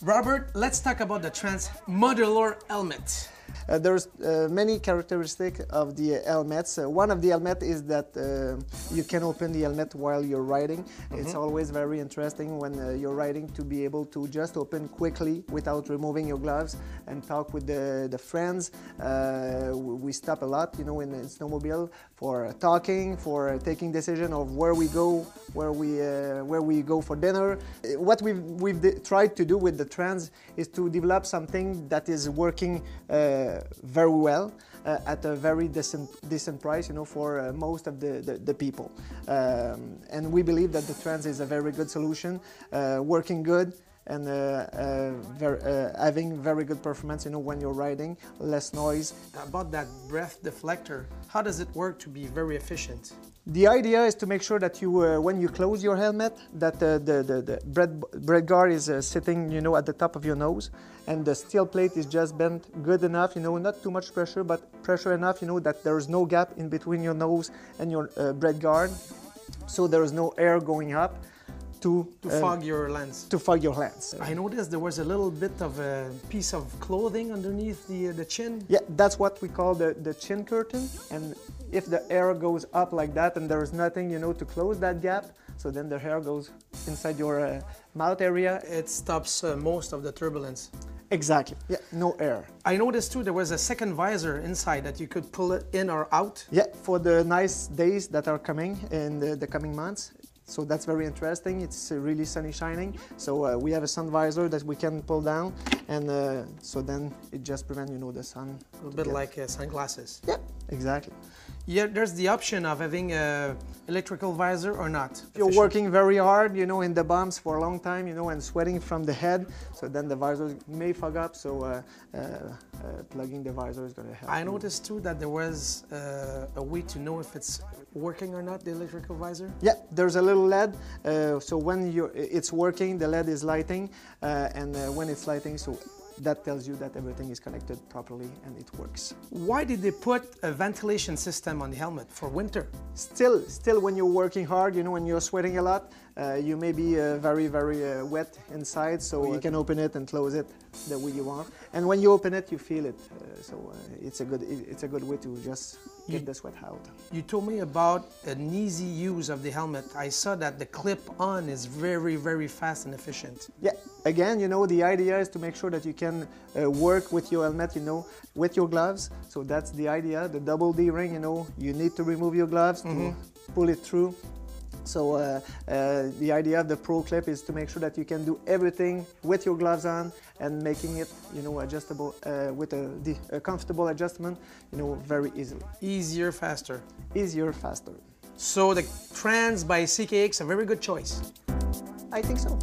Robert, let's talk about the Tranz modular helmet. There's many characteristics of the helmets. One of the helmet is that you can open the helmet while you're riding. It's always very interesting when you're riding to be able to just open quickly without removing your gloves and talk with the friends. We stop a lot, you know, in snowmobile for talking, for taking decision of where we go, where we go for dinner. What we've tried to do with the Tranz is to develop something that is working very well at a very decent price, you know, for most of the people. And we believe that the Tranz is a very good solution, working good, and having very good performance, you know, when you're riding, less noise. About that breath deflector, how does it work to be very efficient? The idea is to make sure that you, when you close your helmet, that the breath guard is sitting, you know, at the top of your nose, and the steel plate is just bent good enough, you know, not too much pressure, but pressure enough, you know, that there is no gap in between your nose and your breath guard, so there is no air going up to fog your lens. To fog your lens. I noticed there was a little bit of a piece of clothing underneath the chin. Yeah, that's what we call the chin curtain, and if the air goes up like that and there is nothing, you know, to close that gap, so then the air goes inside your mouth area. It stops most of the turbulence. Exactly, yeah, no air. I noticed too there was a second visor inside that you could pull it in or out. Yeah, for the nice days that are coming in the coming months. So that's very interesting. It's really sunny shining. So we have a sun visor that we can pull down, and so then it just prevents, you know, the sun. A little bit like sunglasses. Yeah, exactly. Yeah, there's the option of having a electrical visor or not. If you're working very hard, you know, in the bumps for a long time, you know, and sweating from the head, so then the visor may fog up, so plugging the visor is going to help. I noticed too that there was a way to know if it's working or not, the electrical visor. Yeah, there's a little LED, so when it's working, the LED is lighting, and when it's lighting, so that tells you that everything is connected properly and it works. Why did they put a ventilation system on the helmet for winter? Still when you're working hard, you know, when you're sweating a lot, you may be very wet inside, so you can open it and close it the way you want. And when you open it, you feel it. So it's a good way to just get the sweat out. You told me about an easy use of the helmet. I saw that the clip-on is very fast and efficient. Yeah, again, you know, the idea is to make sure that you can work with your helmet, you know, with your gloves. So that's the idea. The double D ring, you know, you need to remove your gloves to pull it through. So the idea of the Pro Clip is to make sure that you can do everything with your gloves on and making it, you know, adjustable with a comfortable adjustment, you know, very easily. Easier, faster. Easier, faster. So the Tranz by CKX, a very good choice. I think so.